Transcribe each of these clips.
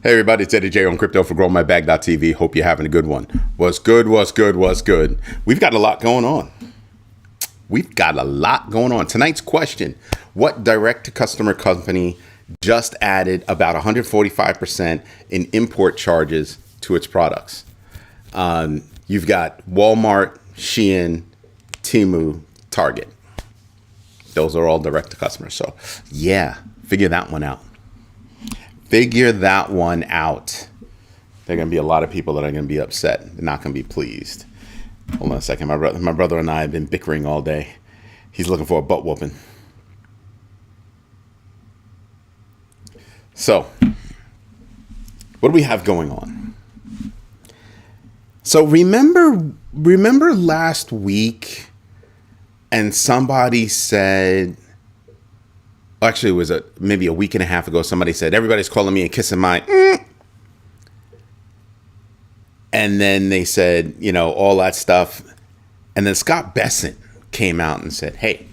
Hey everybody, it's Eddie J on Crypto for GrowMyBag.tv. Hope you're having a good one. What's good? We've got a lot going on. Tonight's question: what direct-to-customer company just added about 145% in import charges to its products? You've got Walmart, Shein, Temu, Target. Those are all direct-to-customer. So yeah, figure that one out. There are going to be a lot of people that are going to be upset. They're not going to be pleased. Hold on a second. My brother and I have been bickering all day. He's looking for a butt whooping. So, what do we have going on? So remember last week, and somebody said, actually, it was maybe a week and a half ago. Somebody said, everybody's calling me and kissing my. And then they said, all that stuff. And then Scott Bessent came out and said, hey,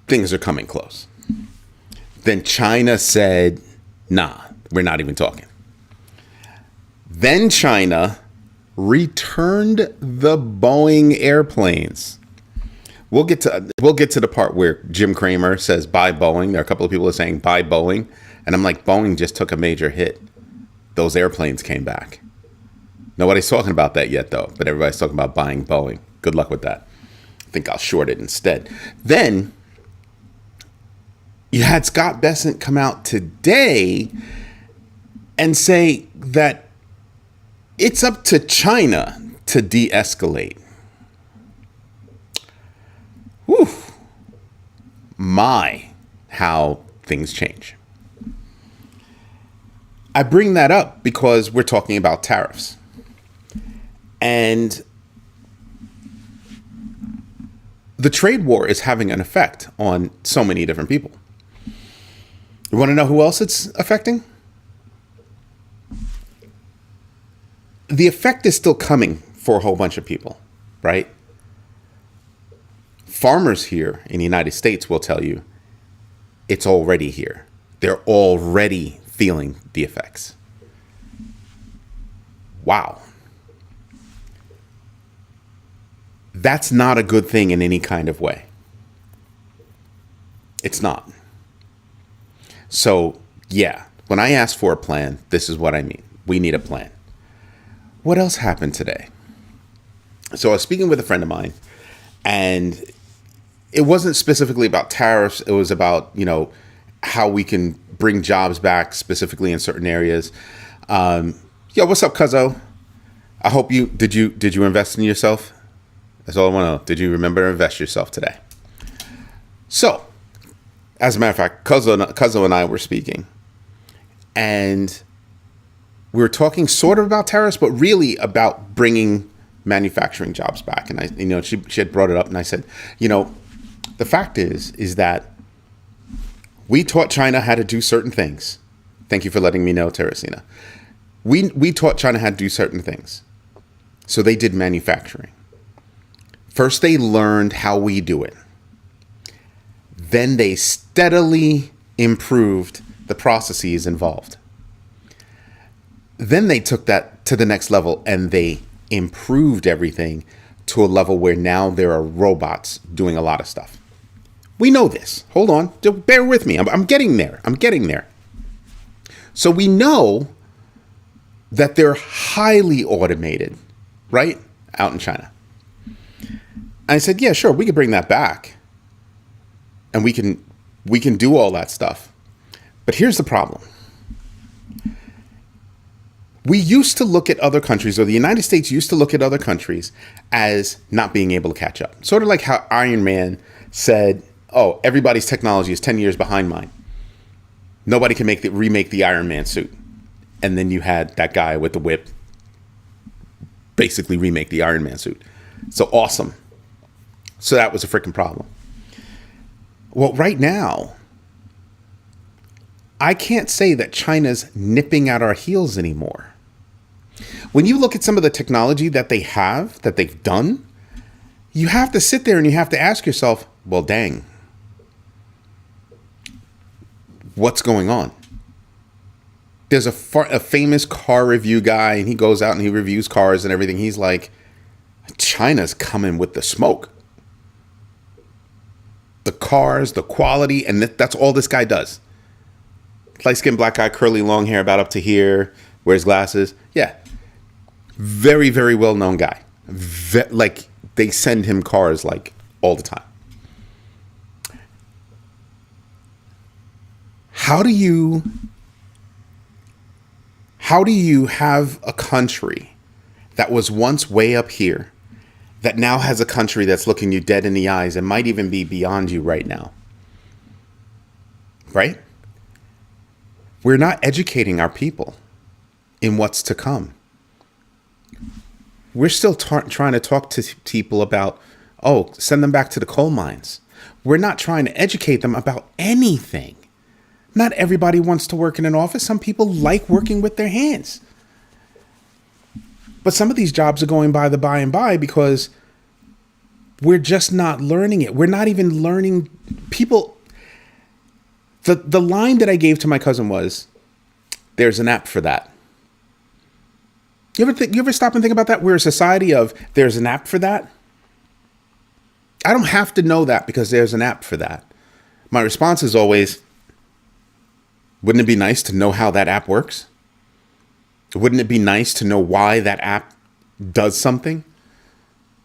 things are coming close. Then China said, nah, we're not even talking. Then China returned the Boeing airplanes. We'll get to the part where Jim Cramer says buy Boeing. There are a couple of people that are saying buy Boeing. And I'm like, Boeing just took a major hit. Those airplanes came back. Nobody's talking about that yet, though. But everybody's talking about buying Boeing. Good luck with that. I think I'll short it instead. Then you had Scott Bessent come out today and say that it's up to China to de-escalate. Whew. How things change. I bring that up because we're talking about tariffs. And the trade war is having an effect on so many different people. You want to know who else it's affecting? The effect is still coming for a whole bunch of people, right? Farmers here in the United States will tell you it's already here. They're already feeling the effects. Wow. That's not a good thing in any kind of way. It's not. So, yeah, when I ask for a plan, this is what I mean. We need a plan. What else happened today? So I was speaking with a friend of mine, and it wasn't specifically about tariffs. It was about, how we can bring jobs back specifically in certain areas. What's up, Cuzzo? I hope did you invest in yourself? That's all I want to know. Did you remember to invest yourself today? So, as a matter of fact, Cuzzo and I were speaking, and we were talking sort of about tariffs, but really about bringing manufacturing jobs back. And she had brought it up, and I said, the fact is that we taught China how to do certain things. Thank you for letting me know, Teresina. We taught China how to do certain things. So they did manufacturing. First, they learned how we do it. Then they steadily improved the processes involved. Then they took that to the next level and they improved everything to a level where now there are robots doing a lot of stuff. We know this. Hold on. Bear with me. I'm getting there. So we know that they're highly automated, right? Out in China. I said, yeah, sure. We could bring that back. And we can do all that stuff. But here's the problem. We used to look at other countries, or the United States used to look at other countries as not being able to catch up. Sort of like how Iron Man said, oh, everybody's technology is 10 years behind mine. Nobody can remake the Iron Man suit. And then you had that guy with the whip basically remake the Iron Man suit. So awesome. So that was a freaking problem. Well, right now, I can't say that China's nipping at our heels anymore. When you look at some of the technology that they've done, you have to sit there and you have to ask yourself, well, dang, what's going on? There's a famous car review guy, and he goes out and he reviews cars and everything. He's like, China's coming with the smoke. The cars, the quality, and that's all this guy does. Light-skinned black guy, curly long hair about up to here, wears glasses. Yeah. Very, very well-known guy. Like, they send him cars, like, all the time. How do you have a country that was once way up here that now has a country that's looking you dead in the eyes and might even be beyond you right now? Right? We're not educating our people in what's to come. We're still trying to talk to people about, send them back to the coal mines. We're not trying to educate them about anything. Not everybody wants to work in an office. Some people like working with their hands. But some of these jobs are going by and by because we're just not learning it. We're not even learning people. The line that I gave to my cousin was, there's an app for that. You ever stop and think about that? We're a society of, there's an app for that. I don't have to know that because there's an app for that. My response is always, wouldn't it be nice to know how that app works? Wouldn't it be nice to know why that app does something?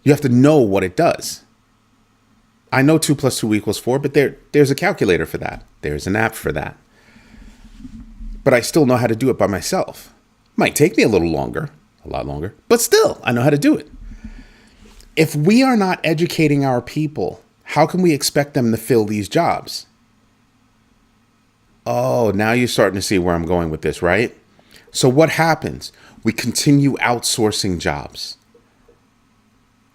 You have to know what it does. I know 2 + 2 = 4, but there's a calculator for that. There's an app for that. But I still know how to do it by myself. Might take me a lot longer, but still, I know how to do it. If we are not educating our people, how can we expect them to fill these jobs? Oh, now you're starting to see where I'm going with this, right? So what happens? We continue outsourcing jobs.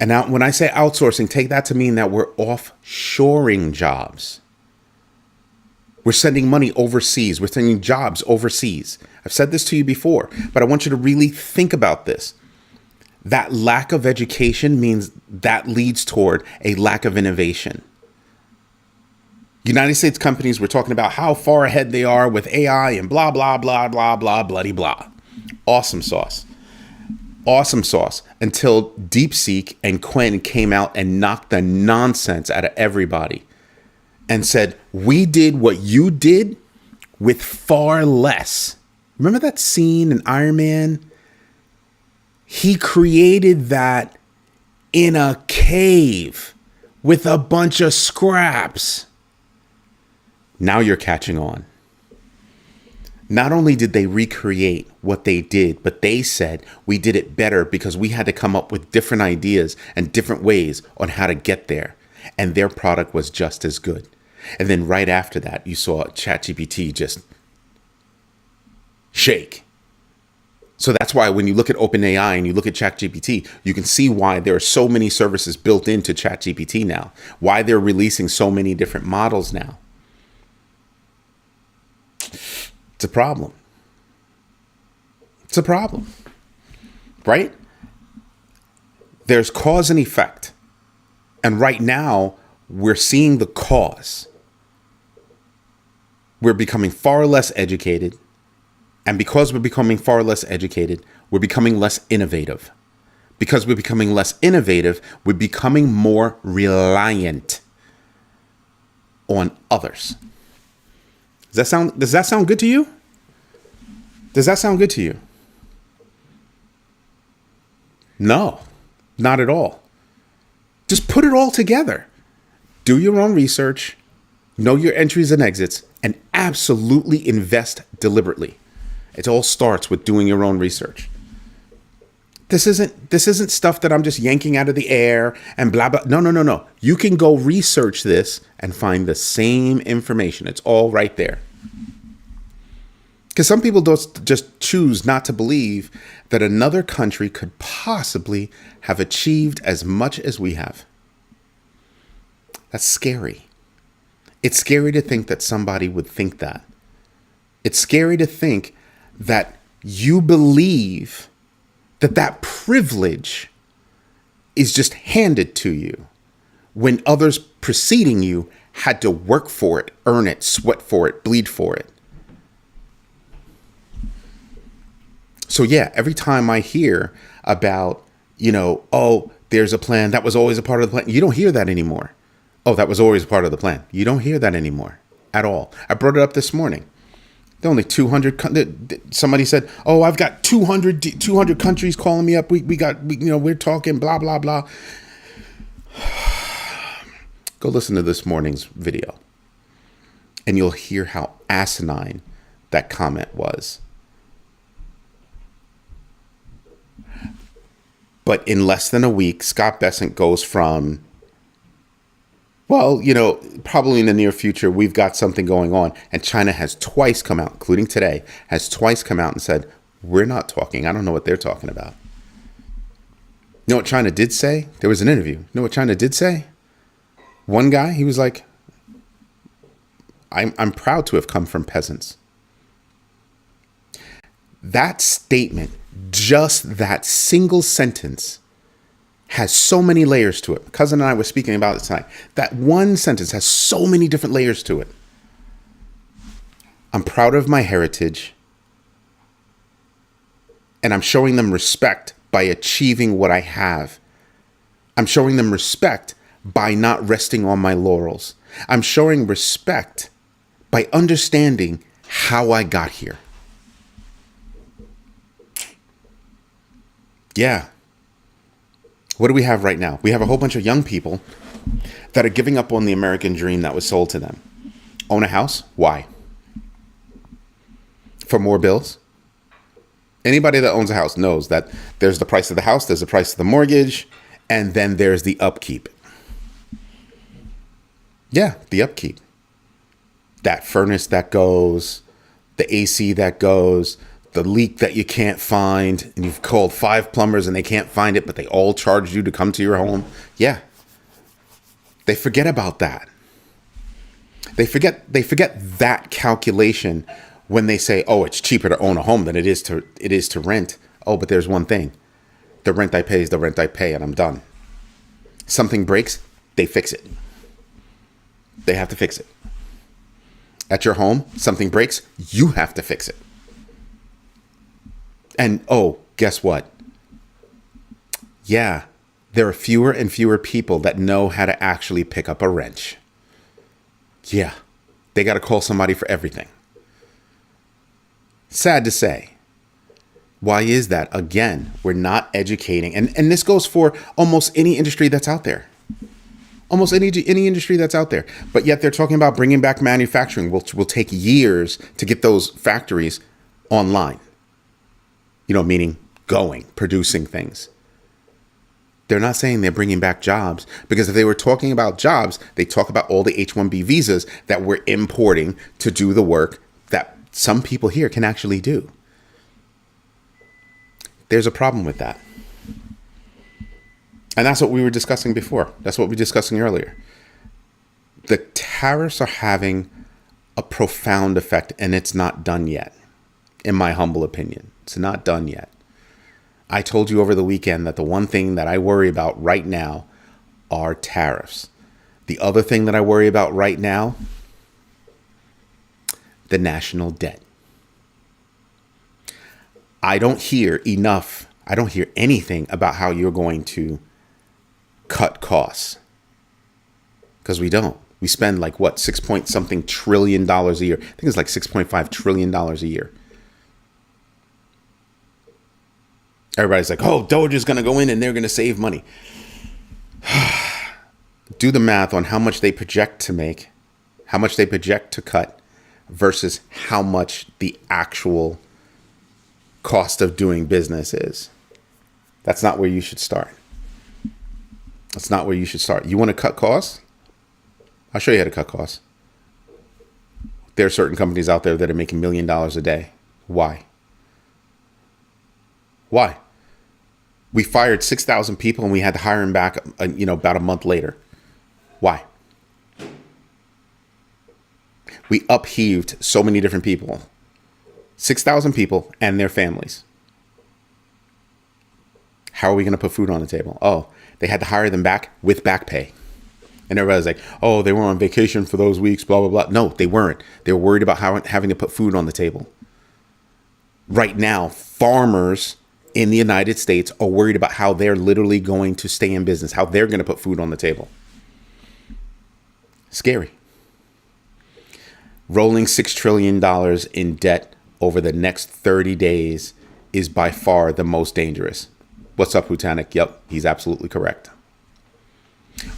And now when I say outsourcing, take that to mean that we're offshoring jobs. We're sending money overseas. We're sending jobs overseas. I've said this to you before, but I want you to really think about this. That lack of education means that leads toward a lack of innovation. United States companies were talking about how far ahead they are with AI and blah, blah, blah, blah, blah, bloody blah. Awesome sauce. Awesome sauce until DeepSeek and Quinn came out and knocked the nonsense out of everybody and said, we did what you did with far less. Remember that scene in Iron Man? He created that in a cave with a bunch of scraps. Now you're catching on. Not only did they recreate what they did, but they said we did it better because we had to come up with different ideas and different ways on how to get there. And their product was just as good. And then right after that, you saw ChatGPT just shake. So that's why when you look at OpenAI and you look at ChatGPT, you can see why there are so many services built into ChatGPT now, why they're releasing so many different models now. It's a problem. It's a problem, right? There's cause and effect. And right now, we're seeing the cause. We're becoming far less educated. And because we're becoming far less educated, we're becoming less innovative. Because we're becoming less innovative, we're becoming more reliant on others. Does that sound good to you? Does that sound good to you? No, not at all. Just put it all together. Do your own research, know your entries and exits, and absolutely invest deliberately. It all starts with doing your own research. This isn't stuff that I'm just yanking out of the air and blah, blah. No. You can go research this and find the same information. It's all right there. Because some people just choose not to believe that another country could possibly have achieved as much as we have. That's scary. It's scary to think that somebody would think that. It's scary to think that you believe that privilege is just handed to you when others preceding you had to work for it, earn it, sweat for it, bleed for it. So yeah, every time I hear about, oh, there's a plan that was always a part of the plan, you don't hear that anymore. Oh, that was always part of the plan. You don't hear that anymore at all. I brought it up this morning. There are only 200. Somebody said, "Oh, I've got 200 countries calling me up. We're talking blah blah blah." Go listen to this morning's video, and you'll hear how asinine that comment was. But in less than a week, Scott Bessent goes from, well, probably in the near future, we've got something going on. And China has twice come out, including today, has twice come out and said, we're not talking. I don't know what they're talking about. You know what China did say? There was an interview. You know what China did say? One guy, he was like, I'm proud to have come from peasants. That statement, just that single sentence, has so many layers to it. Cousin and I were speaking about it tonight. That one sentence has so many different layers to it. I'm proud of my heritage, and I'm showing them respect by achieving what I have. I'm showing them respect by not resting on my laurels. I'm showing respect by understanding how I got here. Yeah. What do we have right now? We have a whole bunch of young people that are giving up on the American dream that was sold to them. Own a house? Why? For more bills? Anybody that owns a house knows that there's the price of the house, there's the price of the mortgage, and then there's the upkeep. Yeah, the upkeep. That furnace that goes, the AC that goes, the leak that you can't find, and you've called 5 plumbers and they can't find it, but they all charged you to come to your home. Yeah. They forget about that. They forget that calculation when they say, oh, it's cheaper to own a home than it is to rent. Oh, but there's one thing. The rent I pay is the rent I pay, and I'm done. Something breaks, they fix it. They have to fix it. At your home, something breaks, you have to fix it. And oh, guess what? Yeah, there are fewer and fewer people that know how to actually pick up a wrench. Yeah, they got to call somebody for everything. Sad to say. Why is that? Again, we're not educating. And this goes for almost any industry that's out there. Almost any industry that's out there. But yet they're talking about bringing back manufacturing, which will take years to get those factories online. Meaning producing things. They're not saying they're bringing back jobs, because if they were talking about jobs, they talk about all the H-1B visas that we're importing to do the work that some people here can actually do. There's a problem with that. And that's what we were discussing before. That's what we were discussing earlier. The tariffs are having a profound effect, and it's not done yet, in my humble opinion. It's not done yet. I told you over the weekend that the one thing that I worry about right now are tariffs. The other thing that I worry about right now, the national debt. I don't hear anything about how you're going to cut costs. Because we don't. We spend 6 point something trillion dollars a year. I think it's like $6.5 trillion a year. Everybody's like, oh, Doge's going to go in and they're going to save money. Do the math on how much they project to make, how much they project to cut, versus how much the actual cost of doing business is. That's not where you should start. That's not where you should start. You want to cut costs? I'll show you how to cut costs. There are certain companies out there that are making $1 million a day. Why? Why? We fired 6,000 people and we had to hire them back, about a month later. Why? We upheaved so many different people. 6,000 people and their families. How are we going to put food on the table? Oh, they had to hire them back with back pay. And everybody's like, oh, they were on vacation for those weeks, blah, blah, blah. No, they weren't. They were worried about having to put food on the table. Right now, farmers in the United States are worried about how they're literally going to stay in business, how they're going to put food on the table. Scary. Rolling $6 trillion in debt over the next 30 days is by far the most dangerous. What's up, Hutanik? Yep, he's absolutely correct.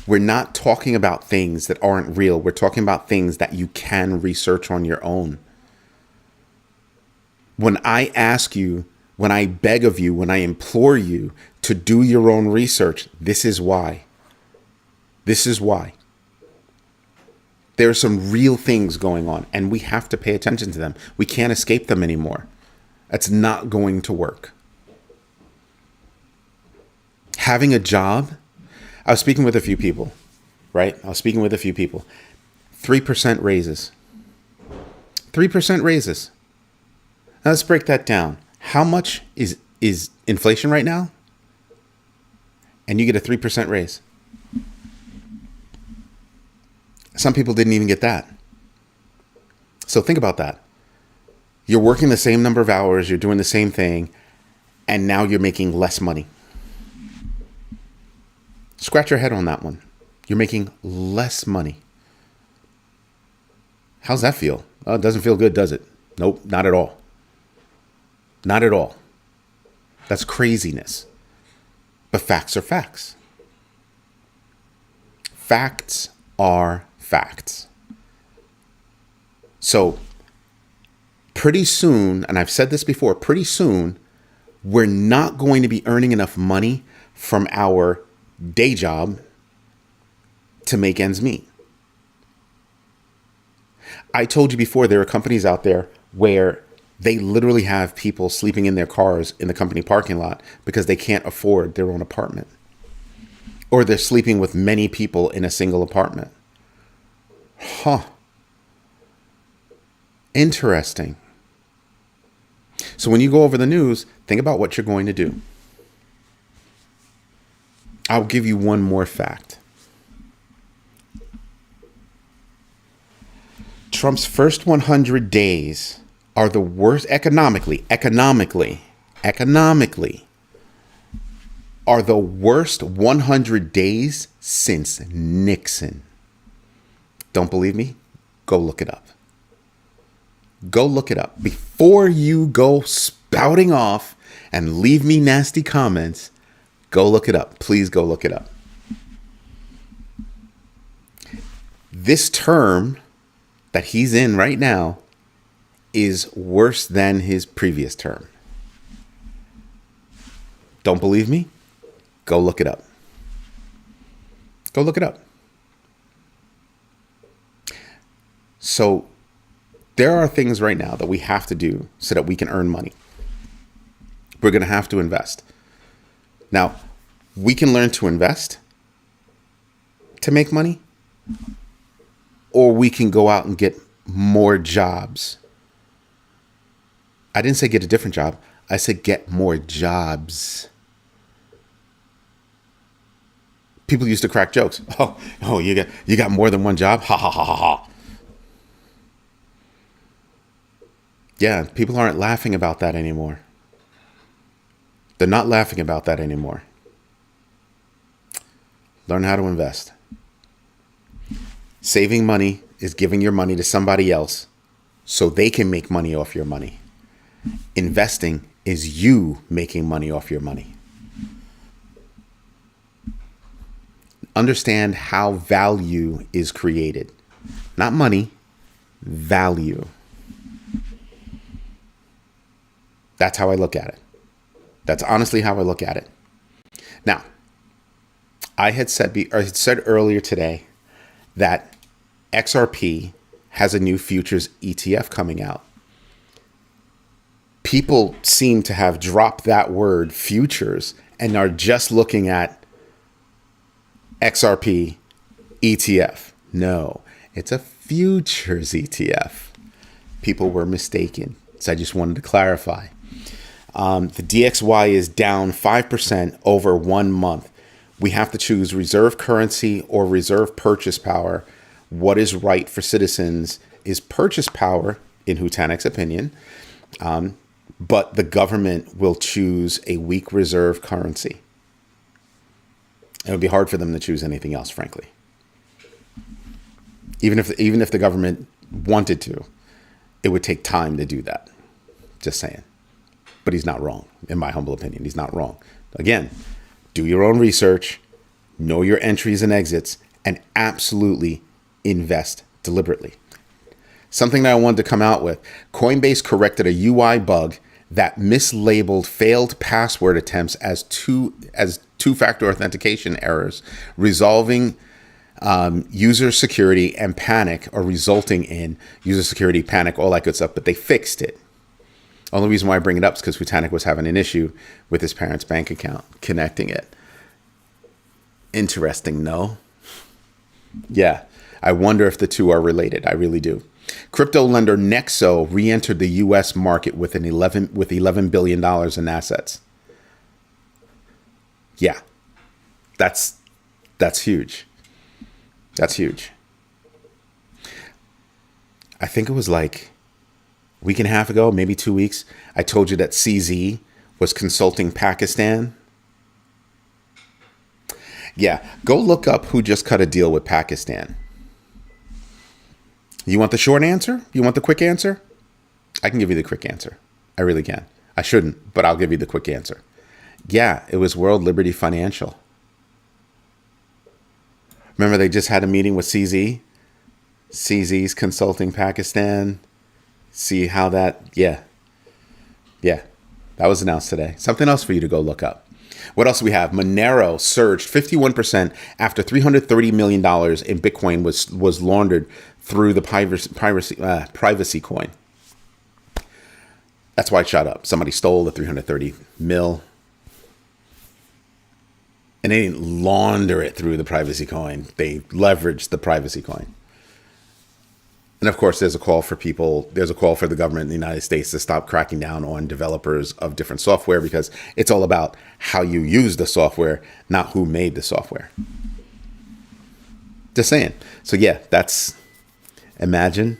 We're not talking about things that aren't real. We're talking about things that you can research on your own. When I ask you, when I beg of you, when I implore you to do your own research, this is why. This is why. There are some real things going on, and we have to pay attention to them. We can't escape them anymore. That's not going to work. Having a job, I was speaking with a few people, right? 3% raises. 3% raises. Now let's break that down. How much is inflation right now? And you get a 3% raise. Some people didn't even get that. So think about that. You're working the same number of hours, you're doing the same thing, and now you're making less money. Scratch your head on that one. You're making less money. How's that feel? Oh, it doesn't feel good, does it? Nope, not at all. Not at all. That's craziness. But facts are facts. Facts are facts. So pretty soon, and I've said this before, pretty soon, we're not going to be earning enough money from our day job to make ends meet. I told you before, there are companies out there where they literally have people sleeping in their cars in the company parking lot because they can't afford their own apartment. Or they're sleeping with many people in a single apartment. Huh. Interesting. So when you go over the news, think about what you're going to do. I'll give you one more fact. Trump's first 100 days are the worst economically, are the worst 100 days since Nixon. Don't believe me? Go look it up. Go look it up. Before you go spouting off and leave me nasty comments, go look it up. Please go look it up. This term that he's in right now is worse than his previous term. Don't believe me? Go look it up. Go look it up. So there are things right now that we have to do so that we can earn money. We're going to have to invest. Now, we can learn to invest to make money, or we can go out and get more jobs. I didn't say get a different job. I said get more jobs. People used to crack jokes. Oh, you got more than one job? Ha ha ha ha ha. Yeah, people aren't laughing about that anymore. They're not laughing about that anymore. Learn how to invest. Saving money is giving your money to somebody else so they can make money off your money. Investing is you making money off your money. Understand how value is created. Not money, value. That's how I look at it. That's honestly how I look at it. Now, I had said earlier today that XRP has a new futures ETF coming out. People seem to have dropped that word futures and are just looking at XRP ETF. No, it's a futures ETF. People were mistaken. So I just wanted to clarify. The DXY is down 5% over 1 month. We have to choose reserve currency or reserve purchase power. What is right for citizens is purchase power, in Hutanik's opinion. but the government will choose a weak reserve currency. It would be hard for them to choose anything else, frankly. Even if the government wanted to, it would take time to do that. Just saying. But he's not wrong, in my humble opinion. He's not wrong. Again, do your own research, know your entries and exits, and absolutely invest deliberately. Something that I wanted to come out with. Coinbase corrected a UI bug that mislabeled failed password attempts as two-factor authentication errors, resolving user security and panic, or resulting in user security, panic, all that good stuff. But they fixed it. Only reason why I bring it up is because Futanik was having an issue with his parents' bank account connecting it. Interesting, no? Yeah, I wonder if the two are related. I really do. Crypto lender Nexo re-entered the U.S. market with $11 billion in assets. Yeah, that's huge. That's huge. I think it was like a week and a half ago, maybe 2 weeks, I told you that CZ was consulting Pakistan. Yeah, go look up who just cut a deal with Pakistan. You want the short answer? You want the quick answer? I can give you the quick answer. I really can. I shouldn't, but I'll give you the quick answer. Yeah, it was World Liberty Financial. Remember they just had a meeting with CZ? CZ's consulting Pakistan. See how that, yeah, that was announced today. Something else for you to go look up. What else do we have? Monero surged 51% after $330 million in Bitcoin was laundered through the privacy coin. That's why it shot up. Somebody stole the 330 mil. And they didn't launder it through the privacy coin. They leveraged the privacy coin. And of course, there's a call for the government in the United States to stop cracking down on developers of different software, because it's all about how you use the software, not who made the software. Just saying. So yeah, imagine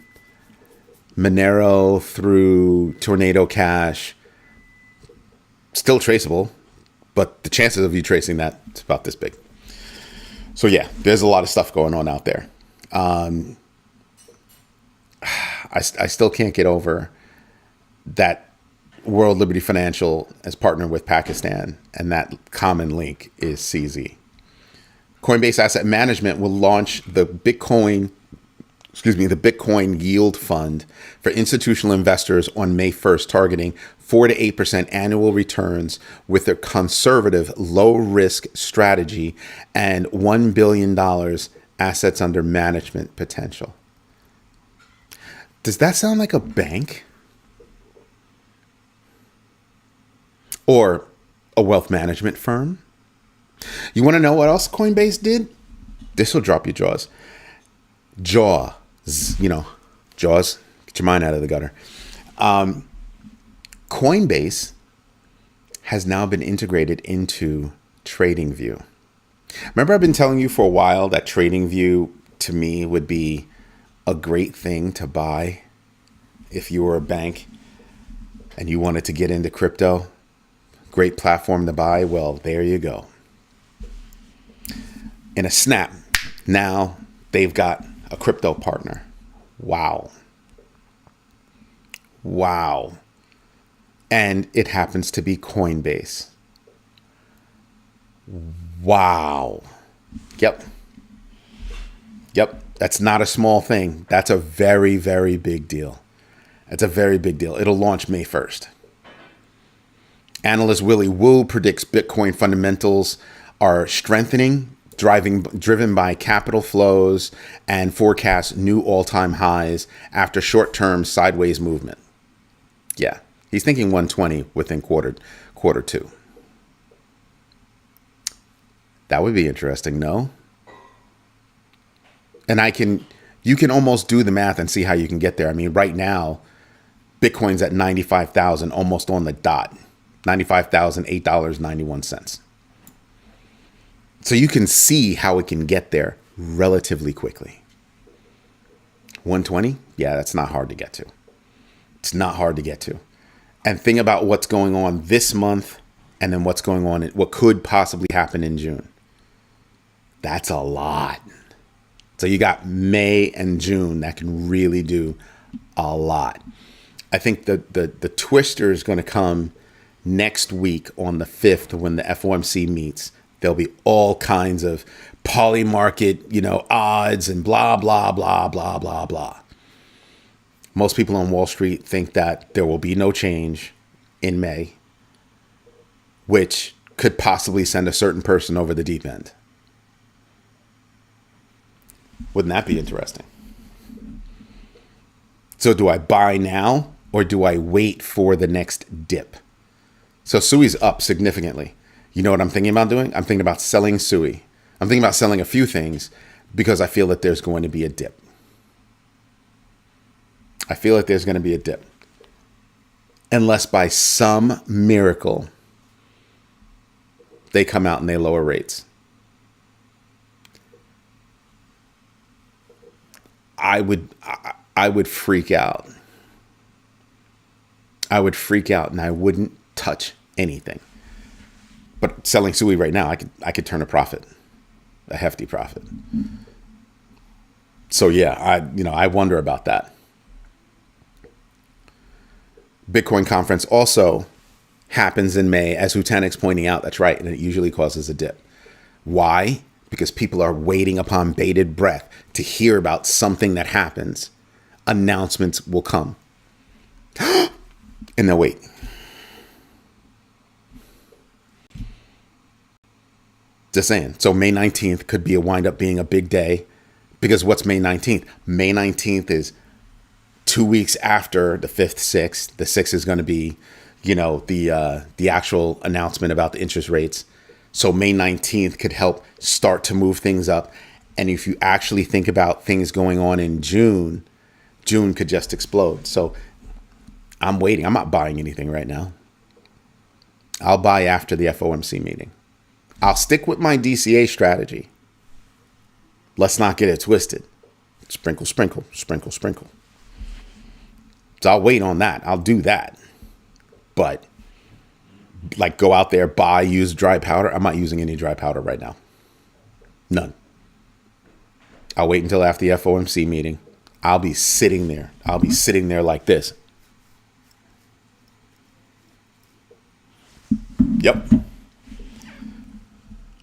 Monero through Tornado Cash, still traceable, but the chances of you tracing that is about this big. So yeah, there's a lot of stuff going on out there. I still can't get over that World Liberty Financial has partnered with Pakistan, and that common link is CZ. Coinbase Asset Management will launch the Bitcoin Yield Fund for institutional investors on May 1st, targeting 4 to 8% annual returns with a conservative, low-risk strategy and $1 billion assets under management potential. Does that sound like a bank? Or a wealth management firm? You want to know what else Coinbase did? This will drop your jaws. Jaws. Get your mind out of the gutter. Coinbase has now been integrated into TradingView. Remember, I've been telling you for a while that TradingView to me would be a great thing to buy if you were a bank and you wanted to get into crypto. Great platform to buy. Well, there you go. In a snap, now they've got a crypto partner. Wow. And it happens to be Coinbase. Wow. Yep. That's not a small thing. That's a very, very big deal. It'll launch May 1st. Analyst Willie Wu predicts Bitcoin fundamentals are strengthening, driven by capital flows, and forecasts new all-time highs after short-term sideways movement. Yeah, he's thinking 120 within quarter two. That would be interesting, no? And you can almost do the math and see how you can get there. I mean, right now, Bitcoin's at 95,000, almost on the dot. $95,008.91. So you can see how it can get there relatively quickly. 120? Yeah, that's not hard to get to. It's not hard to get to. and think about what's going on this month and then what's going on, what could possibly happen in June. That's a lot. So you got May and June that can really do a lot. I think the twister is going to come next week on the 5th when the FOMC meets. There'll be all kinds of poly market, odds and blah, blah, blah, blah, blah, blah. Most people on Wall Street think that there will be no change in May, which could possibly send a certain person over the deep end. Wouldn't that be interesting? So do I buy now or do I wait for the next dip? So SUI's up significantly. You know what I'm thinking about doing? I'm thinking about selling SUI. I'm thinking about selling a few things because I feel that there's going to be a dip. I feel like there's going to be a dip. Unless by some miracle they come out and they lower rates. I would freak out. I would freak out and I wouldn't touch anything. But selling SUI right now, I could turn a profit, a hefty profit. So yeah, I wonder about that. Bitcoin conference also happens in May, as Hutanix's pointing out. That's right, and it usually causes a dip. Why? Because people are waiting upon bated breath to hear about something that happens. Announcements will come. And they'll wait. Just saying. So May 19th could be wind up being a big day. Because what's May 19th? May 19th is 2 weeks after the 5th, 6th. The 6th is going to be, the actual announcement about the interest rates. So May 19th could help start to move things up. And if you actually think about things going on in June, June could just explode. So I'm waiting. I'm not buying anything right now. I'll buy after the FOMC meeting. I'll stick with my DCA strategy. Let's not get it twisted. Sprinkle, sprinkle, sprinkle, sprinkle. So I'll wait on that. I'll do that. But go out there, buy, use dry powder. I'm not using any dry powder right now. None. I'll wait until after the FOMC meeting. I'll be sitting there. I'll be sitting there like this. Yep.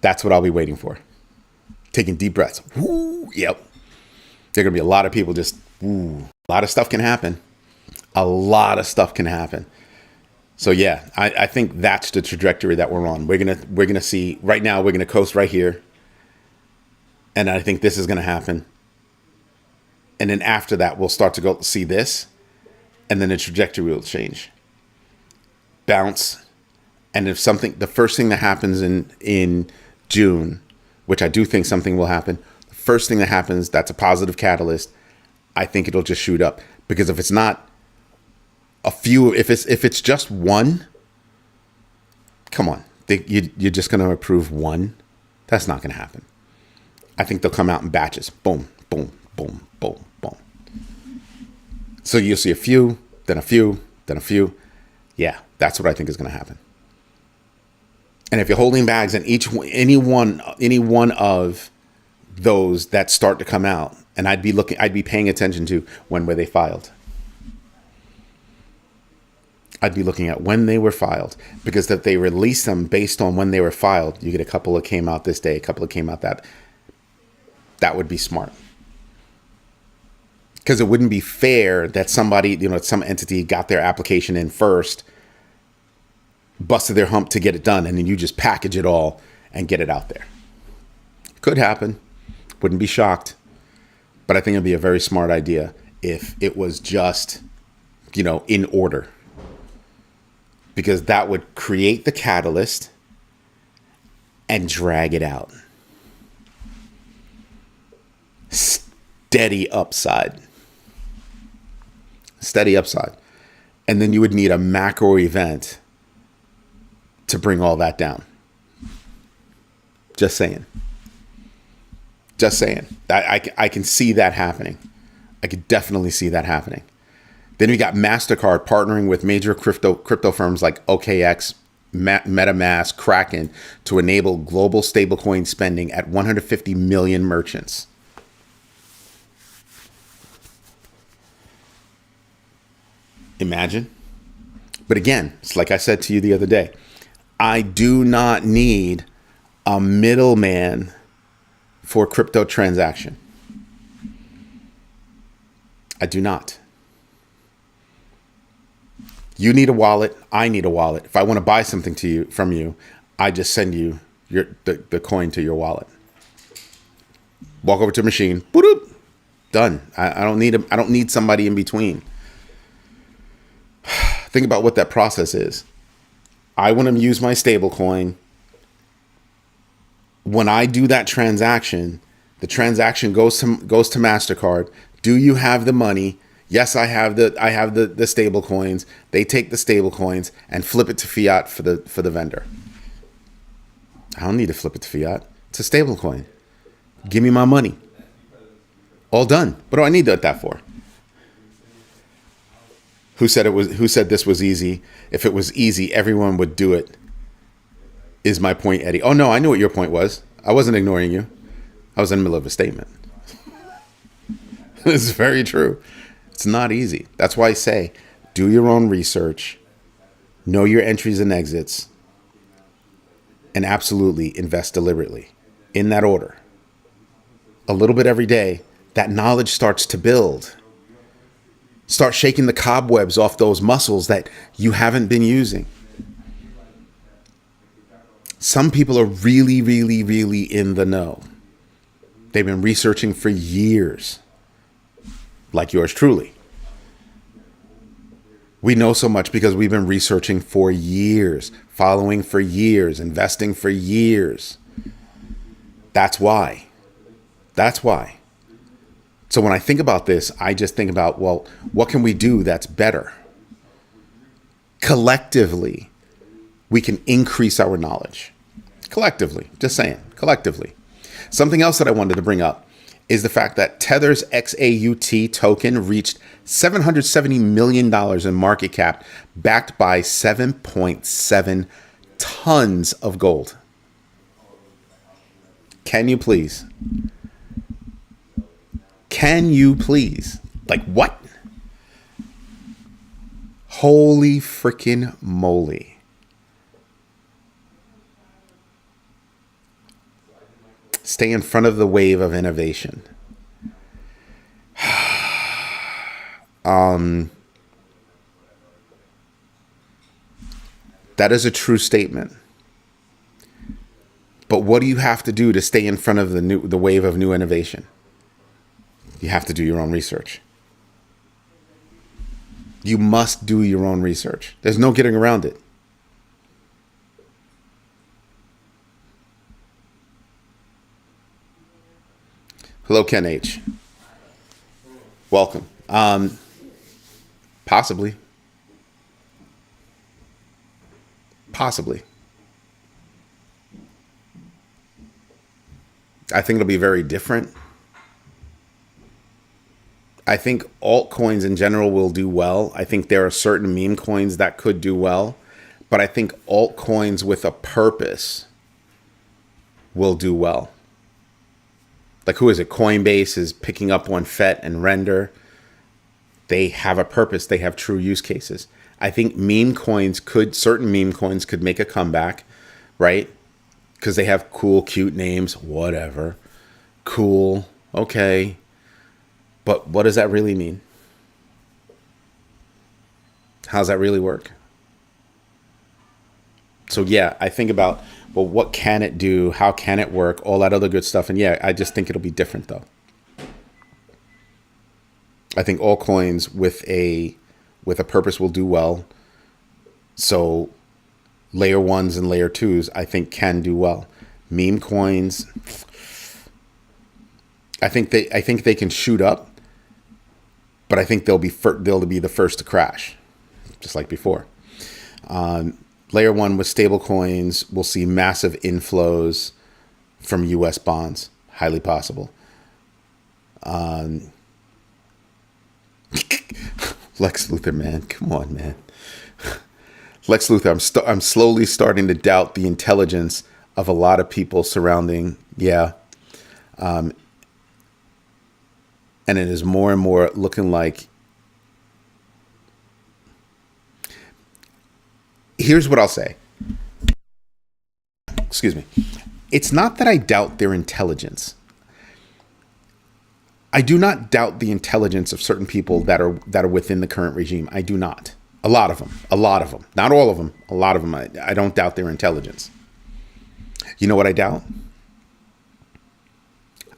That's what I'll be waiting for. Taking deep breaths. Woo, yep. There are going to be a lot of people just, a lot of stuff can happen. A lot of stuff can happen. So yeah, I think that's the trajectory that we're on. We're gonna see right now. We're gonna coast right here, and I think this is gonna happen. And then after that, we'll start to go see this, and then the trajectory will change. Bounce, and if something, the first thing that happens in June, which I do think something will happen, the first thing that happens that's a positive catalyst, I think it'll just shoot up. Because if it's not a few, if it's just one, come on, you're just going to approve one. That's not going to happen. I think they'll come out in batches. Boom, boom, boom, boom, boom. So you'll see a few, then a few, then a few. Yeah, that's what I think is going to happen. And if you're holding bags in any one of those that start to come out, and I'd be paying attention to when were they filed. I'd be looking at when they were filed, because if they release them based on when they were filed, you get a couple that came out this day, a couple that came out that would be smart. Because it wouldn't be fair that somebody, some entity got their application in first, busted their hump to get it done, and then you just package it all and get it out there. Could happen. Wouldn't be shocked. But I think it'd be a very smart idea if it was just, in order. Because that would create the catalyst and drag it out. Steady upside. Steady upside. And then you would need a macro event to bring all that down. Just saying. Just saying. I can see that happening. I could definitely see that happening. Then we got MasterCard partnering with major crypto firms like OKX, MetaMask, Kraken to enable global stablecoin spending at 150 million merchants. Imagine. But again, it's like I said to you the other day, I do not need a middleman for crypto transaction. I do not. You need a wallet. I need a wallet. If I want to buy something from you, I just send you the coin to your wallet. Walk over to a machine. Boop, done. I don't need somebody in between. Think about what that process is. I want to use my stable coin. When I do that transaction, the transaction goes to MasterCard. Do you have the money? Yes, I have the stable coins. They take the stable coins and flip it to fiat for the vendor. I don't need to flip it to fiat. It's a stable coin. Give me my money. All done. What do I need that for? Who said this was easy? If it was easy, everyone would do it. Is my point, Eddie? Oh no, I knew what your point was. I wasn't ignoring you. I was in the middle of a statement. It's very true. It's not easy. That's why I say, do your own research, know your entries and exits, and absolutely invest deliberately in that order. A little bit every day, that knowledge starts to build. Start shaking the cobwebs off those muscles that you haven't been using. Some people are really, really, really in the know. They've been researching for years, like yours truly. We know so much because we've been researching for years, following for years, investing for years. That's why. That's why. So when I think about this, I just think about, well, what can we do that's better? Collectively, we can increase our knowledge. Collectively, just saying, collectively. Something else that I wanted to bring up is the fact that Tether's XAUT token reached $770 million in market cap, backed by 7.7 tons of gold. Can you please? Can you please? Like what? Holy freaking moly. Stay in front of the wave of innovation. That is a true statement. But what do you have to do to stay in front of the wave of new innovation? You have to do your own research. You must do your own research. There's no getting around it. Hello, Ken H. Welcome. Possibly. I think it'll be very different. I think altcoins in general will do well. I think there are certain meme coins that could do well, but I think altcoins with a purpose will do well. Like who is it? Coinbase is picking up on FET and Render. They have a purpose. They have true use cases. I think certain meme coins could make a comeback, right? Because they have cool, cute names, whatever. Cool, okay. But what does that really mean? How does that really work? So yeah, I think about, well, what can it do? How can it work? All that other good stuff. And yeah, I just think it'll be different though. I think all coins with a purpose will do well. So layer ones and layer twos, I think can do well. Meme coins, I think they can shoot up, but I think they'll be the first to crash, just like before. Layer one with stable coins, we'll see massive inflows from U.S. bonds, highly possible. Lex Luthor, man. Come on, man. Lex Luthor, I'm slowly starting to doubt the intelligence of a lot of people surrounding, yeah. And it is more and more looking like, here's what I'll say. Excuse me. It's not that I doubt their intelligence. I do not doubt the intelligence of certain people that are within the current regime. I do not. A lot of them, not all of them. A lot of them. I don't doubt their intelligence. You know what I doubt?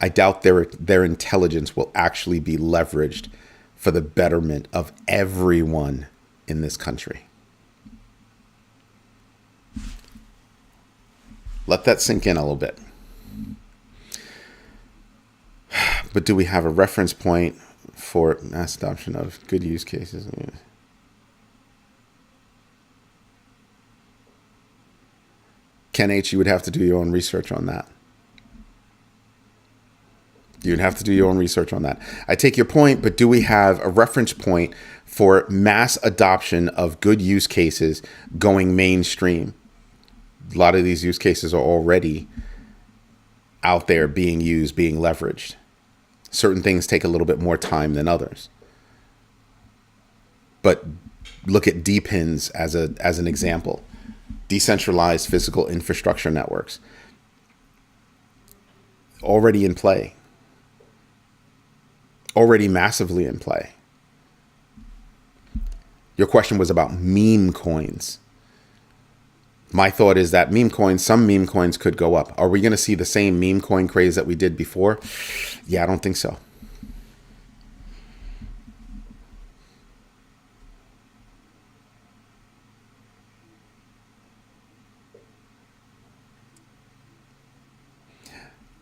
I doubt their intelligence will actually be leveraged for the betterment of everyone in this country. Let that sink in a little bit. But do we have a reference point for mass adoption of good use cases? Ken H., you would have to do your own research on that. You'd have to do your own research on that. I take your point, but do we have a reference point for mass adoption of good use cases going mainstream? A lot of these use cases are already out there being used, being leveraged. Certain things take a little bit more time than others. But look at DPINs as an example. Decentralized physical infrastructure networks. Already in play. Already massively in play. Your question was about meme coins. My thought is that some meme coins could go up. Are we going to see the same meme coin craze that we did before? Yeah, I don't think so.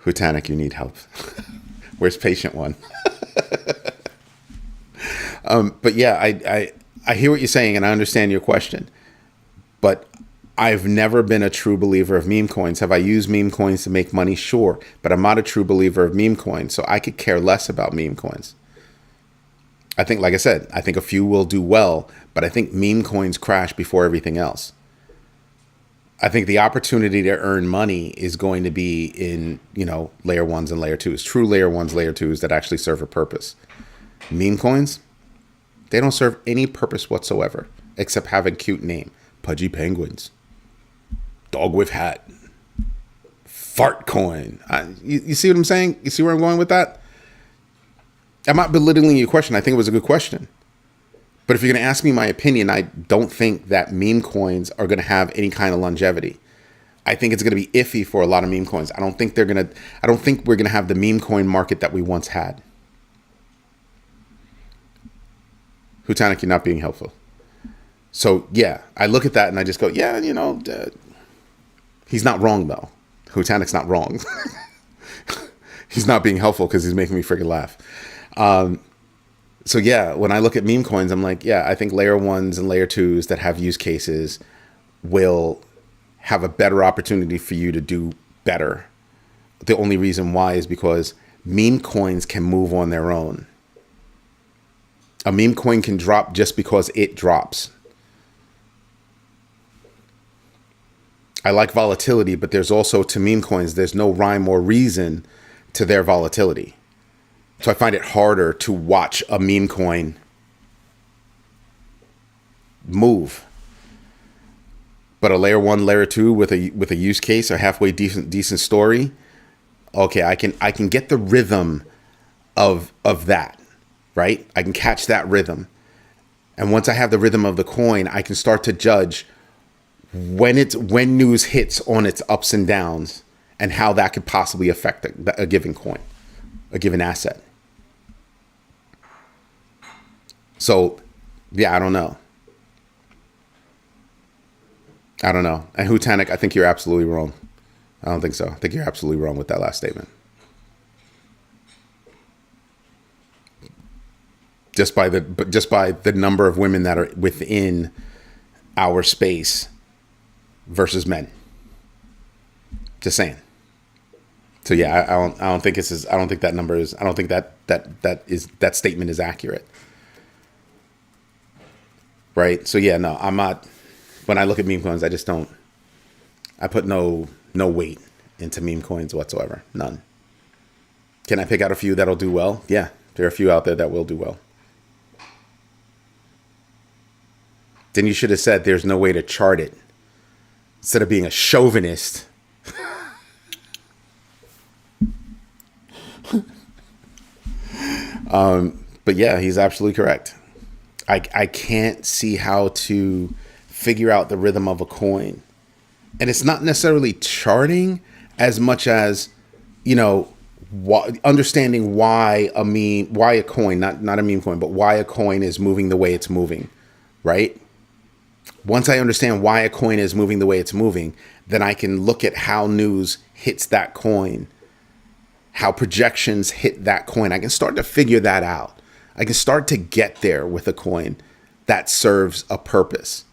Hutanic, you need help. Where's patient one? But yeah, I hear what you're saying and I understand your question. But I've never been a true believer of meme coins. Have I used meme coins to make money? Sure. But I'm not a true believer of meme coins. So I could care less about meme coins. I think, like I said, I think a few will do well, but I think meme coins crash before everything else. I think the opportunity to earn money is going to be in, layer ones and layer twos, true layer ones, layer twos that actually serve a purpose. Meme coins, they don't serve any purpose whatsoever, except have a cute name. Pudgy penguins. Dog with hat. Fart coin. You see what I'm saying? You see where I'm going with that? I'm not belittling your question. I think it was a good question. But if you're going to ask me my opinion, I don't think that meme coins are going to have any kind of longevity. I think it's going to be iffy for a lot of meme coins. I don't think we're going to have the meme coin market that we once had. Hutanic, you're not being helpful. So yeah, I look at that and I just go, yeah, he's not wrong though. Hutanic's not wrong. He's not being helpful because he's making me freaking laugh. So yeah, when I look at meme coins, I'm like, yeah, I think layer ones and layer twos that have use cases will have a better opportunity for you to do better. The only reason why is because meme coins can move on their own. A meme coin can drop just because it drops. I like volatility, but there's also, to meme coins, there's no rhyme or reason to their volatility. So I find it harder to watch a meme coin move. But a layer one, layer two with a use case, a halfway decent story, okay, I can get the rhythm of that, right? I can catch that rhythm. And once I have the rhythm of the coin, I can start to judge when news hits on its ups and downs and how that could possibly affect a given coin, a given asset. So, yeah, I don't know. And Hutanic, I think you're absolutely wrong. I don't think so. I think you're absolutely wrong with that last statement. Just by the number of women that are within our space versus men. Just saying. So yeah, I don't think that number is. I don't think that statement is accurate. right? So yeah, no, I'm not. When I look at meme coins, I just don't. I put no weight into meme coins whatsoever. None. Can I pick out a few that'll do well? Yeah, there are a few out there that will do well. Then you should have said there's no way to chart it instead of being a chauvinist. But yeah, he's absolutely correct. I can't see how to figure out the rhythm of a coin. And it's not necessarily charting as much as, understanding why a coin, not a meme coin, but why a coin is moving the way it's moving, right? Once I understand why a coin is moving the way it's moving, then I can look at how news hits that coin, how projections hit that coin. I can start to figure that out. I can start to get there with a coin that serves a purpose,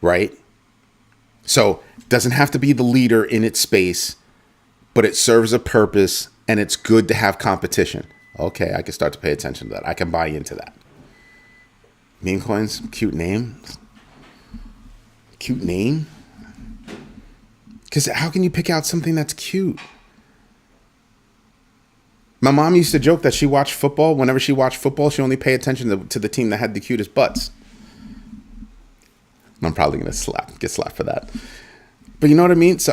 right? So it doesn't have to be the leader in its space, but it serves a purpose and it's good to have competition. Okay, I can start to pay attention to that. I can buy into that. Meme coins, cute name. Cute name? Because how can you pick out something that's cute? My mom used to joke that she watched football. Whenever she watched football, she only paid attention to the team that had the cutest butts. I'm probably going to get slapped for that. But you know what I mean? So,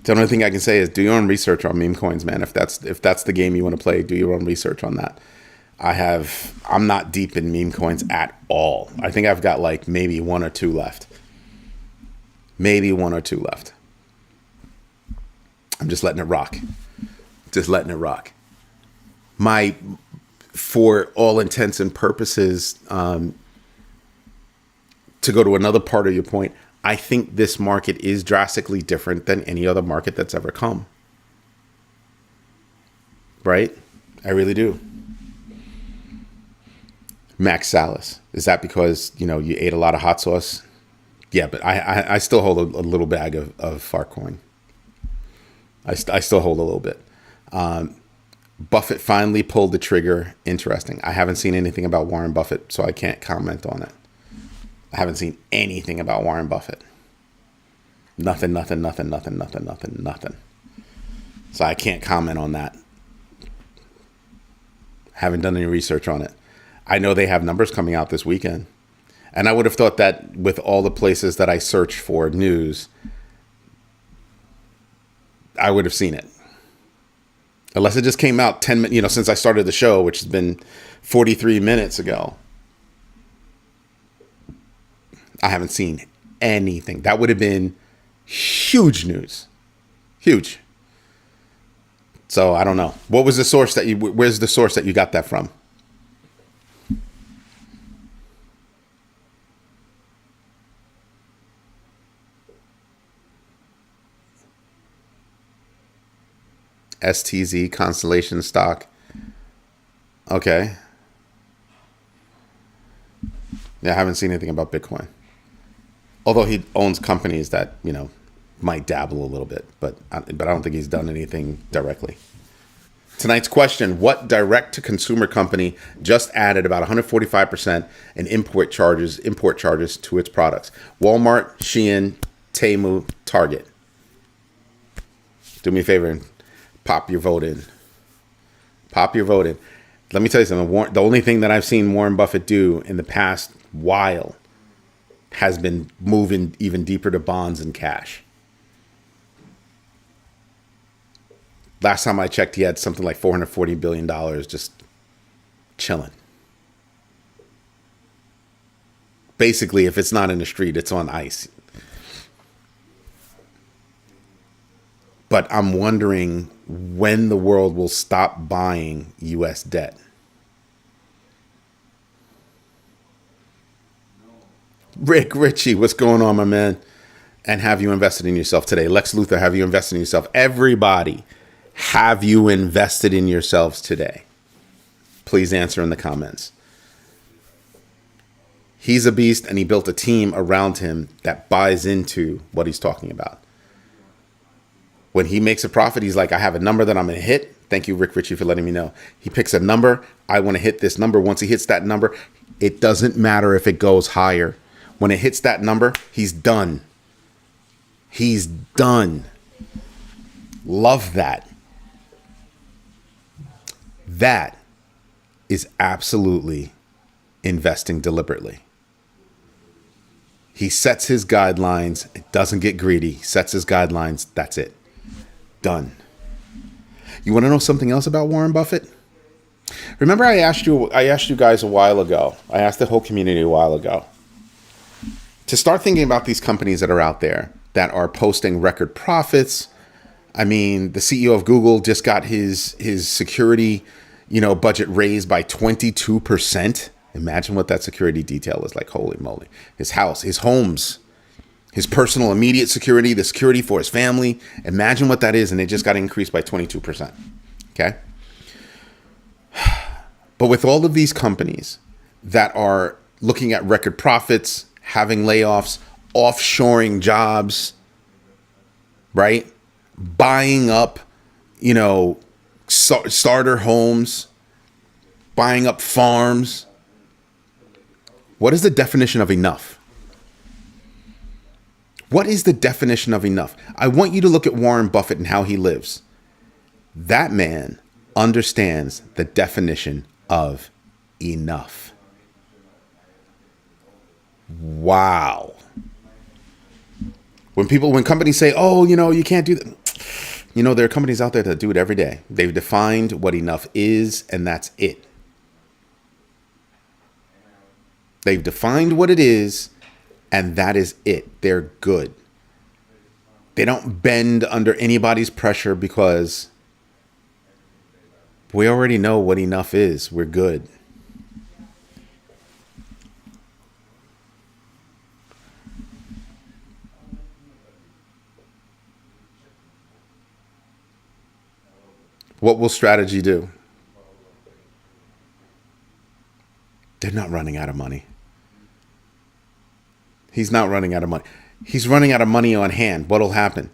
The only thing I can say is do your own research on meme coins, man. If that's the game you want to play, do your own research on that. I'm not deep in meme coins at all. I think I've got like maybe one or two left. I'm just letting it rock. For all intents and purposes, to go to another part of your point, I think this market is drastically different than any other market that's ever come. Right? I really do. Max Salas. Is that because, you ate a lot of hot sauce? Yeah, but I still hold a little bag of Farcoin. I still hold a little bit. Buffett finally pulled the trigger. Interesting. I haven't seen anything about Warren Buffett, so I can't comment on it. I haven't seen anything about Warren Buffett. Nothing. So I can't comment on that. Haven't done any research on it. I know they have numbers coming out this weekend. And I would have thought that with all the places that I search for news, I would have seen it. Unless it just came out 10 minutes, since I started the show, which has been 43 minutes ago. I haven't seen anything. That would have been huge news. Huge. So I don't know. What was the source where's the source that you got that from? STZ Constellation stock. Okay. Yeah, I haven't seen anything about Bitcoin. Although he owns companies that, might dabble a little bit, but I don't think he's done anything directly. Tonight's question: what direct-to-consumer company just added about 145% in import charges to its products? Walmart, Shein, Temu, Target. Do me a favor and pop your vote in. Let me tell you something. The only thing that I've seen Warren Buffett do in the past while has been moving even deeper to bonds and cash. Last time I checked, he had something like $440 billion just chilling. Basically, if it's not in the street, it's on ice. But I'm wondering when the world will stop buying U.S. debt. Rick Ritchie, what's going on, my man? And have you invested in yourself today? Lex Luthor, have you invested in yourself? Everybody, have you invested in yourselves today? Please answer in the comments. He's a beast, and he built a team around him that buys into what he's talking about. When he makes a profit, he's like, I have a number that I'm going to hit. Thank you, Rick Ritchie, for letting me know. He picks a number. I want to hit this number. Once he hits that number, it doesn't matter if it goes higher. When it hits that number, he's done. He's done. Love that. That is absolutely investing deliberately. He sets his guidelines. It doesn't get greedy. He sets his guidelines. That's it. Done. You want to know something else about Warren Buffett? Remember I asked you guys a while ago. I asked the whole community a while ago to start thinking about these companies that are out there that are posting record profits. I mean, the CEO of Google just got his security, budget raised by 22%. Imagine what that security detail is like. Holy moly. His house, his homes, his personal immediate security, the security for his family. Imagine what that is. And it just got increased by 22%. Okay. But with all of these companies that are looking at record profits, having layoffs, offshoring jobs, right? Buying up, starter homes, buying up farms. What is the definition of enough? What is the definition of enough? I want you to look at Warren Buffett and how he lives. That man understands the definition of enough. Wow. When companies say, oh, you can't do that. There are companies out there that do it every day. They've defined what enough is, and that's it. They've defined what it is, and that is it. They're good. They don't bend under anybody's pressure because we already know what enough is. We're good. What will strategy do? They're not running out of money. He's not running out of money. He's running out of money on hand. What'll happen?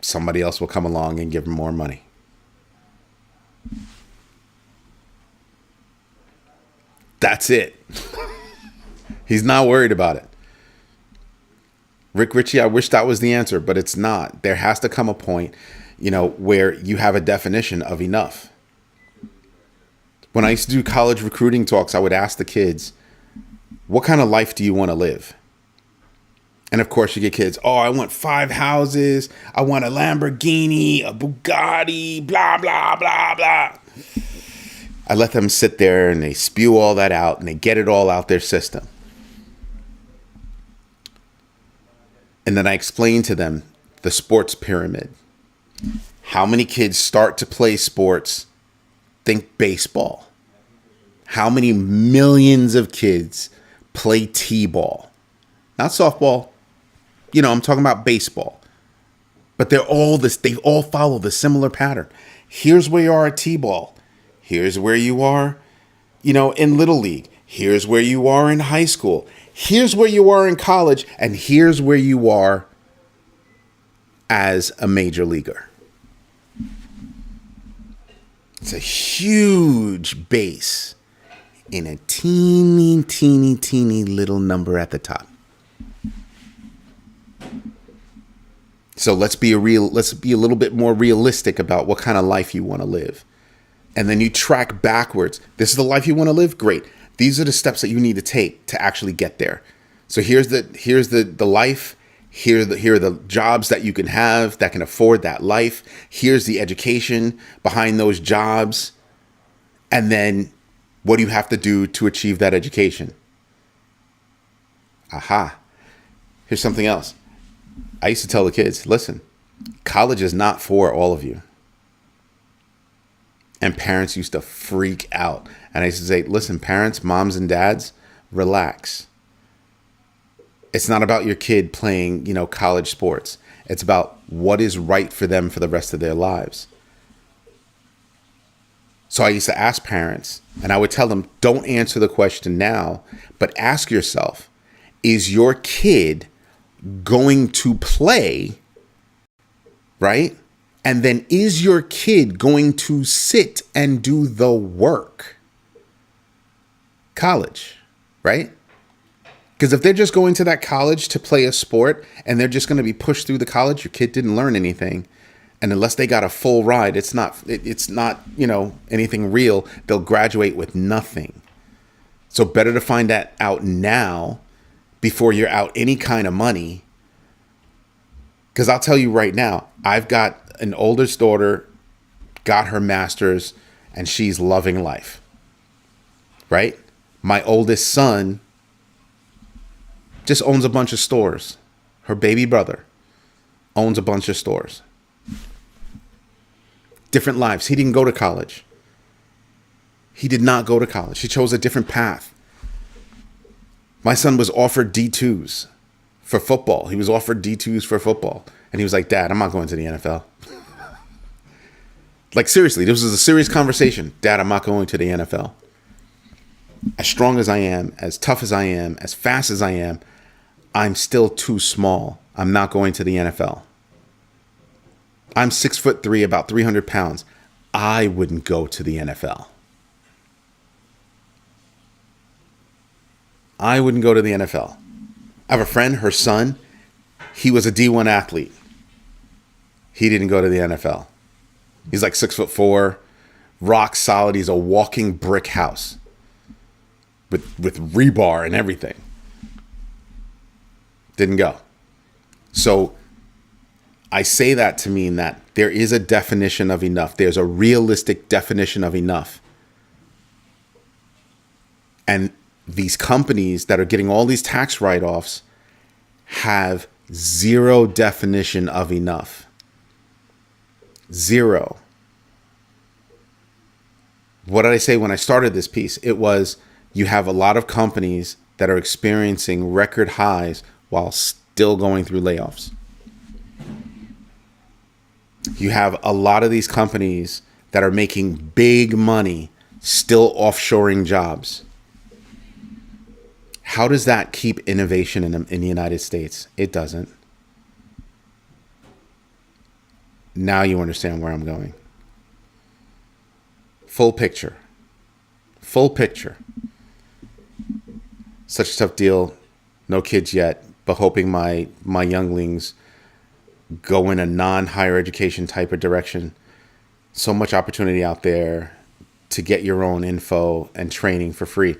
Somebody else will come along and give him more money. That's it. He's not worried about it. Rick Ritchie, I wish that was the answer, but it's not. There has to come a point, where you have a definition of enough. When I used to do college recruiting talks, I would ask the kids, what kind of life do you want to live? And of course, you get kids, oh, I want 5 houses. I want a Lamborghini, a Bugatti, blah, blah, blah, blah. I let them sit there and they spew all that out and they get it all out their system. And then I explain to them the sports pyramid. How many kids start to play sports? Think baseball. How many millions of kids play t-ball? Not softball. I'm talking about baseball. But they all follow the similar pattern. Here's where you are at t-ball. Here's where you are, in Little League. Here's where you are in high school. Here's where you are in college. And here's where you are as a major leaguer. It's a huge base in a teeny, teeny, teeny little number at the top. So let's be a little bit more realistic about what kind of life you want to live. And then you track backwards. This is the life you want to live? Great. These are the steps that you need to take to actually get there. So here's the life. Here are the jobs that you can have that can afford that life. Here's the education behind those jobs. And then what do you have to do to achieve that education? Aha. Here's something else. I used to tell the kids, listen, college is not for all of you. And parents used to freak out. And I used to say, listen, parents, moms and dads, relax. It's not about your kid playing, college sports. It's about what is right for them for the rest of their lives. So I used to ask parents, and I would tell them, don't answer the question now, but ask yourself, is your kid going to play, right, And then is your kid going to sit and do the work? College, right? Because if they're just going to that college to play a sport and they're just going to be pushed through the college, your kid didn't learn anything. And unless they got a full ride, it's not, anything real. They'll graduate with nothing. So better to find that out now before you're out any kind of money. Because I'll tell you right now, I've got an oldest daughter, got her master's, and she's loving life. Right? My oldest son just owns a bunch of stores. Her baby brother owns a bunch of stores. Different lives. He didn't go to college. He did not go to college. He chose a different path. My son was offered D2s for football. He was offered D2s for football. And he was like, Dad, I'm not going to the NFL. Like, seriously, this was a serious conversation. Dad, I'm not going to the NFL. As strong as I am, as tough as I am, as fast as I am, I'm still too small. I'm not going to the NFL. I'm 6'3", about 300 pounds. I wouldn't go to the NFL. I wouldn't go to the NFL. I have a friend, her son, he was a D1 athlete. He didn't go to the NFL. He's like 6'4", rock solid. He's a walking brick house with rebar and everything. Didn't go. So I say that to mean that there is a definition of enough. There's a realistic definition of enough. And these companies that are getting all these tax write-offs have zero definition of enough. Zero. What did I say when I started this piece? It was, you have a lot of companies that are experiencing record highs while still going through layoffs. You have a lot of these companies that are making big money still offshoring jobs. How does that keep innovation in the United States? It doesn't. Now you understand where I'm going. Full picture. Full picture. Such a tough deal. No kids yet, but hoping my younglings go in a non-higher education type of direction. So much opportunity out there to get your own info and training for free.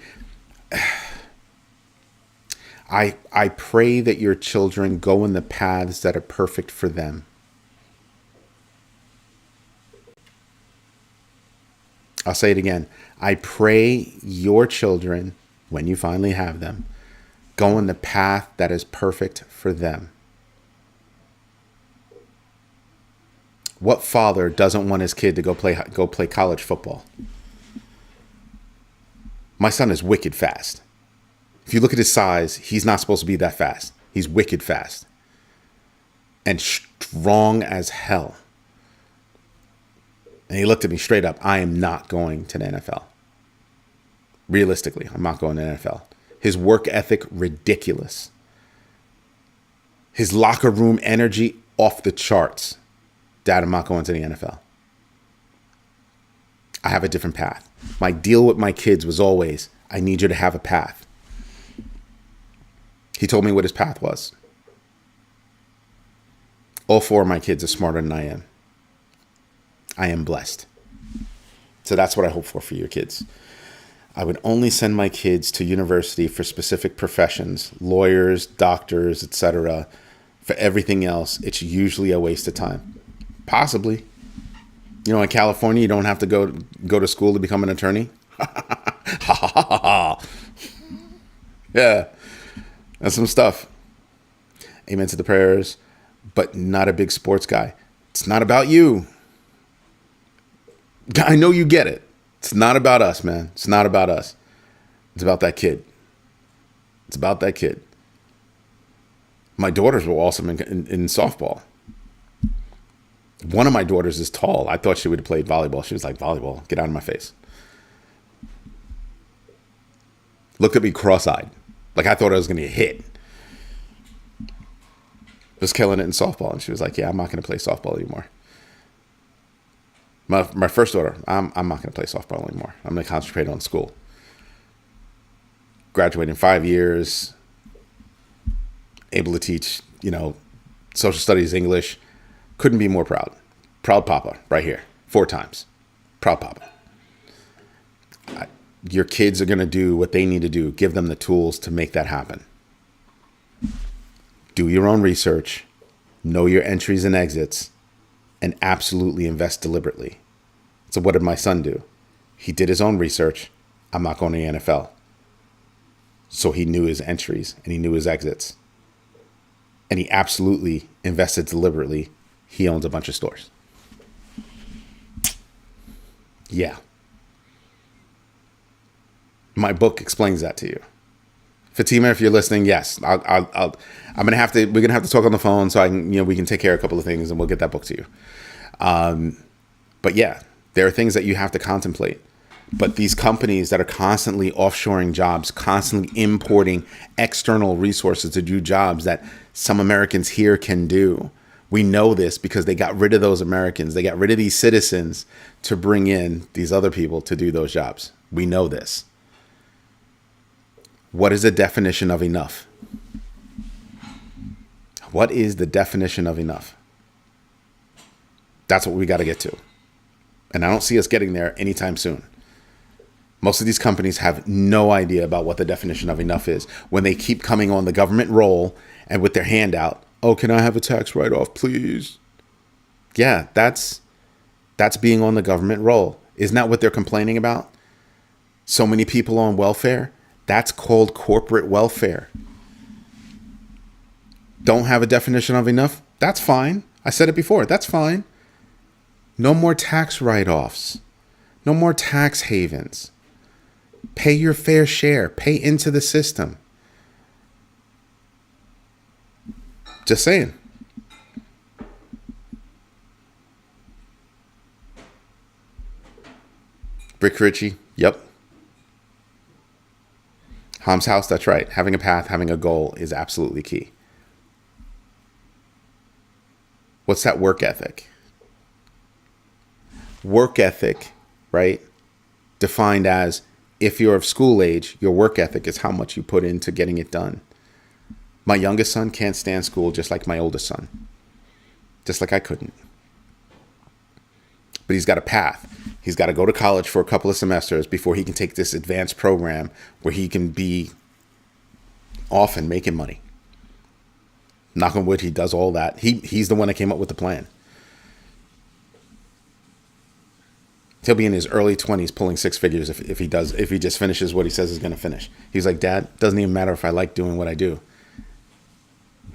I pray that your children go in the paths that are perfect for them. I'll say it again. I pray your children, when you finally have them, go in the path that is perfect for them. What father doesn't want his kid to go play college football? My son is wicked fast. If you look at his size, he's not supposed to be that fast. He's wicked fast. And strong as hell. And he looked at me straight up. I am not going to the NFL. Realistically, I'm not going to the NFL. His work ethic, ridiculous. His locker room energy, off the charts. Dad, I'm not going to the NFL. I have a different path. My deal with my kids was always, I need you to have a path. He told me what his path was. All four of my kids are smarter than I am. I am blessed. So that's what I hope for your kids. I would only send my kids to university for specific professions, lawyers, doctors, etc. For everything else, it's usually a waste of time. Possibly. You know, in California, you don't have to go to school to become an attorney. Yeah. That's some stuff. Amen to the prayers, but not a big sports guy. It's not about you. I know you get it. It's not about us, man. It's not about us. It's about that kid. It's about that kid. My daughters were awesome in softball. One of my daughters is tall. I thought she would have played volleyball. She was like, volleyball, get out of my face. Looked at me cross-eyed. Like I thought I was going to get hit. Was killing it in softball. And she was like, yeah, I'm not going to play softball anymore. My first daughter, I'm not going to play softball anymore. I'm going to concentrate on school. Graduate in 5 years, able to teach, social studies, English. Couldn't be more proud. Proud papa right here. 4 times. Proud papa. Your kids are going to do what they need to do. Give them the tools to make that happen. Do your own research. Know your entries and exits. And absolutely invest deliberately. So what did my son do? He did his own research. I'm not going to the NFL. So he knew his entries and he knew his exits. And he absolutely invested deliberately. He owns a bunch of stores. Yeah. My book explains that to you. Fatima, if you're listening, yes, we're gonna have to talk on the phone so we can take care of a couple of things and we'll get that book to you. But yeah, there are things that you have to contemplate. But these companies that are constantly offshoring jobs, constantly importing external resources to do jobs that some Americans here can do. We know this because they got rid of those Americans. They got rid of these citizens to bring in these other people to do those jobs. We know this. What is the definition of enough? What is the definition of enough? That's what we got to get to. And I don't see us getting there anytime soon. Most of these companies have no idea about what the definition of enough is when they keep coming on the government roll and with their hand out. Oh, can I have a tax write-off, please? Yeah, that's being on the government roll. Isn't that what they're complaining about? So many people on welfare? That's called corporate welfare. Don't have a definition of enough? That's fine. I said it before. That's fine. No more tax write-offs. No more tax havens. Pay your fair share. Pay into the system. Just saying. Rick Ritchie. Yep. Ham's house. That's right. Having a path, having a goal is absolutely key. What's that work ethic? Work ethic, right? Defined as if you're of school age, your work ethic is how much you put into getting it done. My youngest son can't stand school just like my oldest son. Just like I couldn't. But he's got a path. He's got to go to college for a couple of semesters before he can take this advanced program where he can be off and making money. Knock on wood, he does all that. He's the one that came up with the plan. He'll be in his early 20s pulling 6 figures if he just finishes what he says he's going to finish. He's like, Dad, doesn't even matter if I like doing what I do.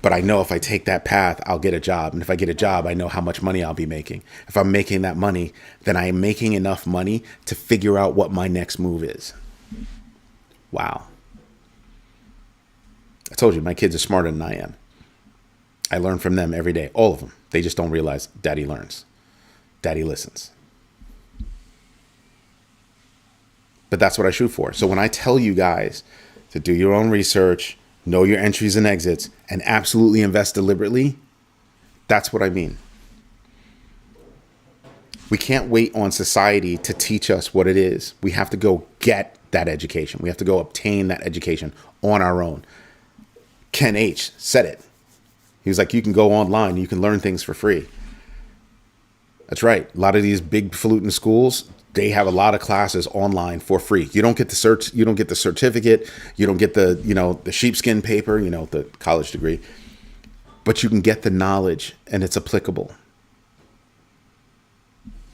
But I know if I take that path, I'll get a job. And if I get a job, I know how much money I'll be making. If I'm making that money, then I am making enough money to figure out what my next move is. Wow. I told you, my kids are smarter than I am. I learn from them every day. All of them. They just don't realize Daddy learns. Daddy listens. But that's what I shoot for. So when I tell you guys to do your own research, know your entries and exits, and absolutely invest deliberately, that's what I mean. We can't wait on society to teach us what it is. We have to go get that education. We have to go obtain that education on our own. Ken H. said it. He was like, you can go online, you can learn things for free. That's right. A lot of these big falutin schools, they have a lot of classes online for free. You don't get the cert, you don't get the certificate, you don't get the, the sheepskin paper, the college degree, but you can get the knowledge and it's applicable.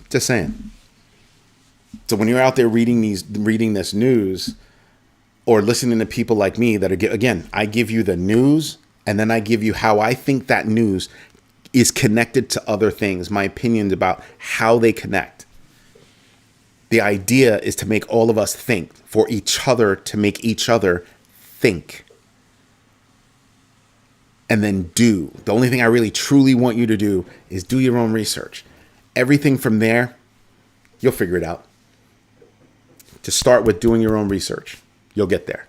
Just saying. So when you're out there reading this news or listening to people like me that are, again, I give you the news and then I give you how I think that news is connected to other things, my opinions about how they connect. The idea is to make all of us think, for each other to make each other think. And then do. The only thing I really truly want you to do is do your own research. Everything from there, you'll figure it out. Just start with doing your own research. You'll get there.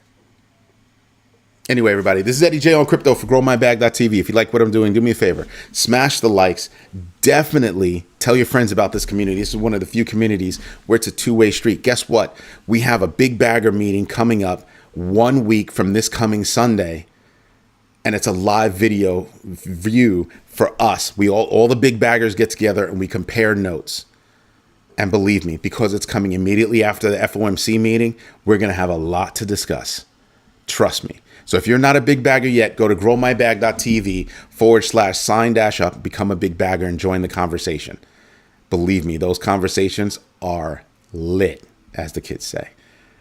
Anyway, everybody, this is Eddie J on crypto for growmybag.tv. If you like what I'm doing, do me a favor. Smash the likes. Definitely tell your friends about this community. This is one of the few communities where it's a two-way street. Guess what? We have a big bagger meeting coming up 1 week from this coming Sunday. And it's a live video view for us. We all the big baggers get together and we compare notes. And believe me, because it's coming immediately after the FOMC meeting, we're going to have a lot to discuss. Trust me. So if you're not a big bagger yet, go to growmybag.tv/sign-up, become a big bagger and join the conversation. Believe me, those conversations are lit, as the kids say.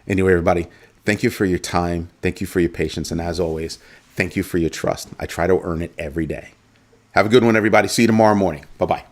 Anyway, everybody, thank you for your time. Thank you for your patience. And as always, thank you for your trust. I try to earn it every day. Have a good one, everybody. See you tomorrow morning. Bye-bye.